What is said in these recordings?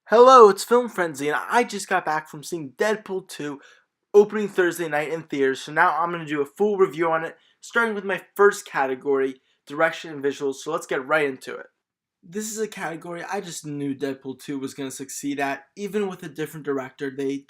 Hello, it's Film Frenzy, and I just got back from seeing Deadpool 2 opening Thursday night in theaters, so now I'm going to do a full review on it, starting with my first category, direction and visuals, so let's get right into it. This is a category I just knew Deadpool 2 was going to succeed at. Even with a different director, they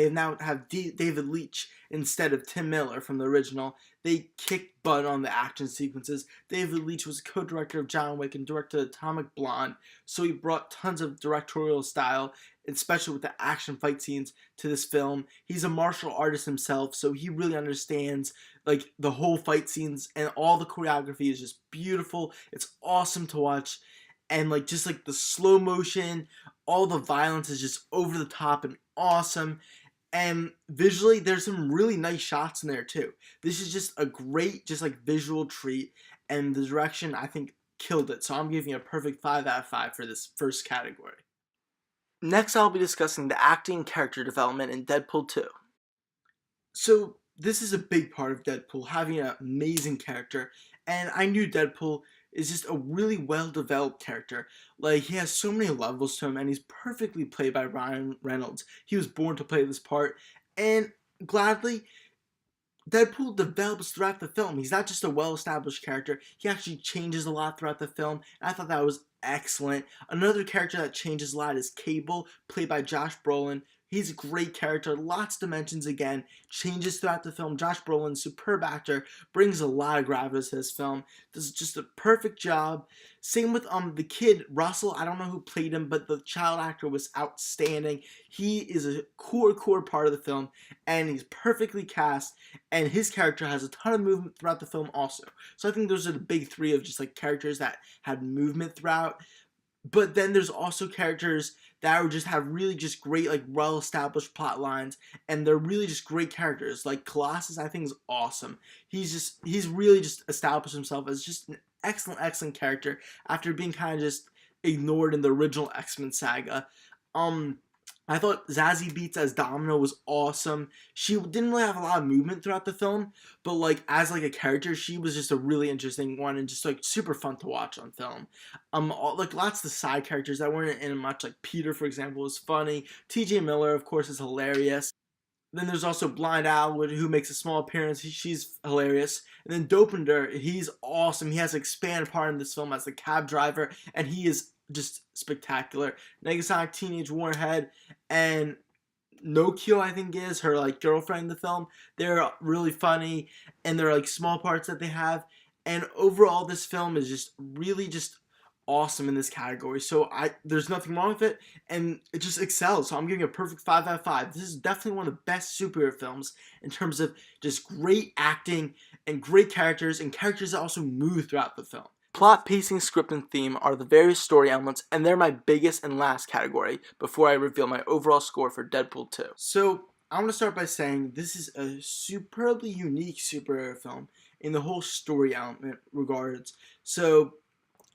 now have David Leitch instead of Tim Miller from the original. They kicked butt on the action sequences. David Leitch was co-director of John Wick and directed Atomic Blonde, so he brought tons of directorial style, especially with the action fight scenes, to this film. He's a martial artist himself, so he really understands like the whole fight scenes, and all the choreography is just beautiful. It's awesome to watch, and like just like the slow motion, all the violence is just over the top and awesome. And visually, there's some really nice shots in there too. This is just a great, just like visual treat, and the direction I think killed it. So I'm giving it a perfect 5 out of 5 for this first category. Next, I'll be discussing the acting and character development in Deadpool 2. So this is a big part of Deadpool, having an amazing character, and I knew Deadpool is just a really well-developed character. Like, he has so many levels to him, and he's perfectly played by Ryan Reynolds. He was born to play this part, and gladly, Deadpool develops throughout the film. He's not just a well-established character, he actually changes a lot throughout the film, and I thought that was excellent. Another character that changes a lot is Cable, played by Josh Brolin. He's a great character, lots of dimensions again, changes throughout the film. Josh Brolin, superb actor, brings a lot of gravitas to this film, does just a perfect job. Same with the kid, Russell, I don't know who played him, but the child actor was outstanding. He is a core part of the film, and he's perfectly cast, and his character has a ton of movement throughout the film also. So I think those are the big three of just like characters that had movement throughout. But then there's also characters that just have really just great, like, well-established plot lines, and they're really just great characters. Like Colossus, I think is awesome. He's really just established himself as just an excellent character after being kind of just ignored in the original X-Men saga. Um, I thought Zazie Beetz as Domino was awesome. She didn't really have a lot of movement throughout the film, but like as like a character, she was just a really interesting one and just like super fun to watch on film. Like lots of the side characters that weren't in it much, like Peter, for example, was funny. T.J. Miller, of course, is hilarious. Then there's also Blind Owl, who makes a small appearance. She's hilarious. And then Dopinder, he's awesome. He has an expanded part in this film as the cab driver, and he is just spectacular. Negasonic Teenage Warhead and Nokio, I think is her like girlfriend in the film. They're really funny, and they're like small parts that they have. And overall, this film is just really just awesome in this category. So there's nothing wrong with it, and it just excels. So I'm giving it a perfect 5 out of 5. This is definitely one of the best superhero films in terms of just great acting and great characters, and characters that also move throughout the film. Plot, pacing, script, and theme are the various story elements, and they're my biggest and last category before I reveal my overall score for Deadpool 2. So, I want to start by saying this is a superbly unique superhero film in the whole story element regards. So,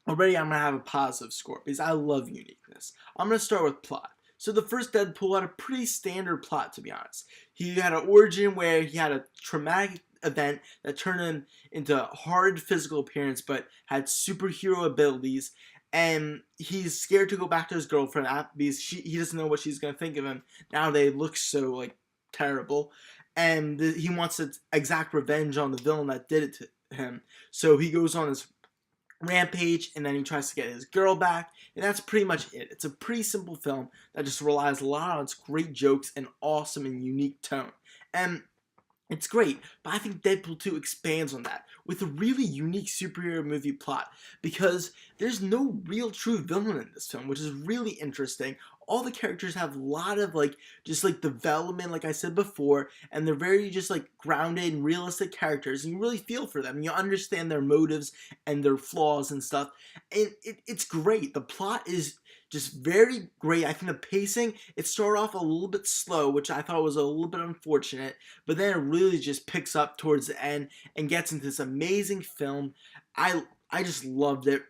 already I'm going to have a positive score because I love uniqueness. I'm going to start with plot. So the first Deadpool had a pretty standard plot, to be honest. He had an origin where he had a traumatic event that turned him into hard physical appearance but had superhero abilities, and he's scared to go back to his girlfriend because he doesn't know what she's going to think of him now they look so like terrible, and he wants to exact revenge on the villain that did it to him. So he goes on his rampage, and then he tries to get his girl back, and that's pretty much it. It's a pretty simple film that just relies a lot on its great jokes and awesome and unique tone. And it's great, but I think Deadpool 2 expands on that with a really unique superhero movie plot, because there's no real true villain in this film, which is really interesting. All the characters have a lot of like just like development, like I said before, and they're very just like grounded and realistic characters, and you really feel for them. You understand their motives and their flaws and stuff, and it's great. The plot is just very great. I think the pacing, it started off a little bit slow, which I thought was a little bit unfortunate, but then it really just picks up towards the end and gets into this amazing film. I just loved it.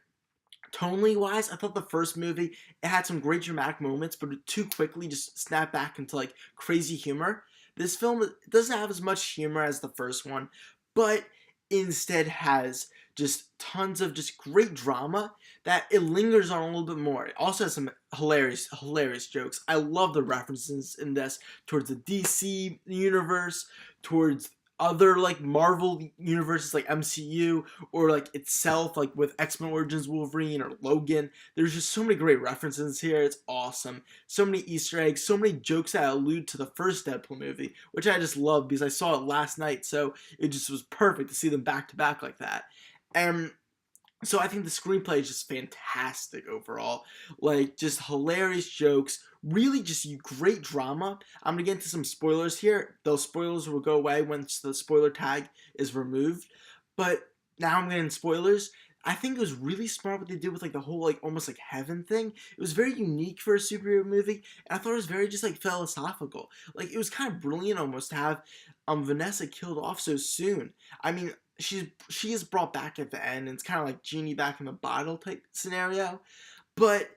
Tonally wise, I thought the first movie, it had some great dramatic moments, but it too quickly just snapped back into like crazy humor. This film doesn't have as much humor as the first one, but instead has just tons of just great drama that it lingers on a little bit more. It also has some hilarious jokes. I love the references in this towards the DC universe, towards other like Marvel universes like MCU, or like itself, like with X-Men Origins Wolverine or Logan. There's just so many great references here. It's awesome. So many Easter eggs, so many jokes that allude to the first Deadpool movie, which I just love because I saw it last night, so it just was perfect to see them back to back like that. And so I think the screenplay is just fantastic overall. Like, just hilarious jokes, really just great drama. I'm gonna get into some spoilers here. Those spoilers will go away once the spoiler tag is removed. But now I'm getting spoilers. I think it was really smart what they did with like the whole like almost like heaven thing. It was very unique for a superhero movie, and I thought it was very just like philosophical. Like, it was kind of brilliant almost to have Vanessa killed off so soon. I mean, she is brought back at the end, and it's kind of like genie back in the bottle type scenario. But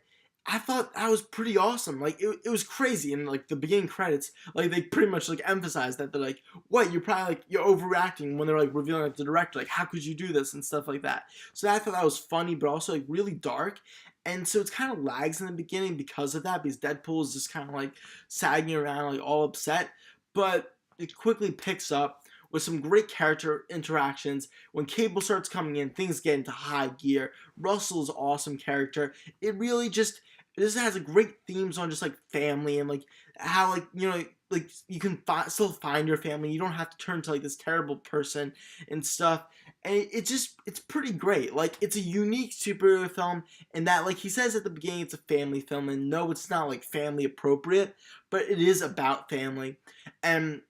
I thought that was pretty awesome. Like, it was crazy. And like the beginning credits, like they pretty much like emphasize that they're like, what, you're probably like, you're overreacting, when they're like revealing like the director, like, how could you do this and stuff like that. So I thought that was funny, but also like really dark. And so it's kind of lags in the beginning because of that, because Deadpool is just kind of like sagging around, like all upset. But it quickly picks up with some great character interactions. When Cable starts coming in, things get into high gear. Russell's awesome character. It really just, this has a great themes on just like family, and like how, like, you know, like you can still find your family. You don't have to turn to like this terrible person and stuff. And it's pretty great. Like, it's a unique superhero film in that, like he says at the beginning, it's a family film, and no, it's not like family appropriate, but it is about family. And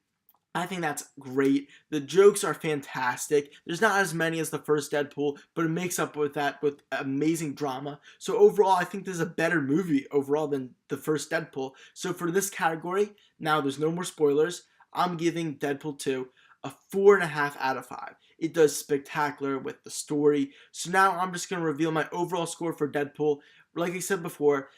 I think that's great. The jokes are fantastic. There's not as many as the first Deadpool, but it makes up with that with amazing drama. So overall, I think this is a better movie overall than the first Deadpool. So for this category, now there's no more spoilers, I'm giving Deadpool 2 a 4.5 out of 5. It does spectacular with the story. So now I'm just going to reveal my overall score for Deadpool. Like I said before,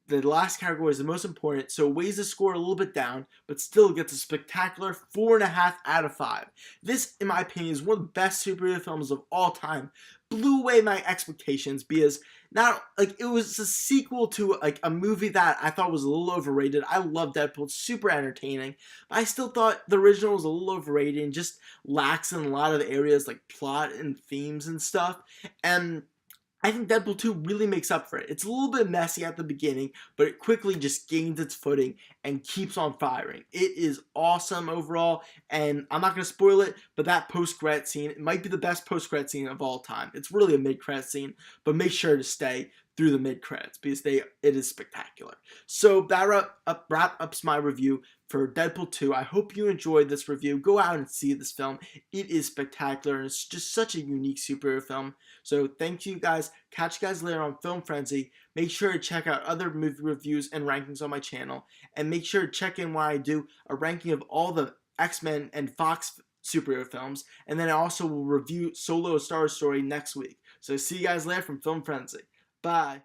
the last category is the most important, so it weighs the score a little bit down, but still gets a spectacular 4.5 out of 5. This, in my opinion, is one of the best superhero films of all time. Blew away my expectations because not like it was a sequel to like a movie that I thought was a little overrated. I love Deadpool, it's super entertaining, but I still thought the original was a little overrated and just lacks in a lot of areas like plot and themes and stuff. And I think Deadpool 2 really makes up for it. It's a little bit messy at the beginning, but it quickly just gains its footing and keeps on firing. It is awesome overall, and I'm not going to spoil it, but that post-credit scene, it might be the best post-credit scene of all time. It's really a mid-credit scene, but make sure to stay through the mid-credits because it is spectacular. So that wrap ups my review for Deadpool 2. I hope you enjoyed this review. Go out and see this film. It is spectacular, and it's just such a unique superhero film. So thank you guys. Catch you guys later on Film Frenzy. Make sure to check out other movie reviews and rankings on my channel, and make sure to check in when I do a ranking of all the X-Men and Fox superhero films, and then I also will review Solo: A Star Wars Story next week. So see you guys later from Film Frenzy. Bye.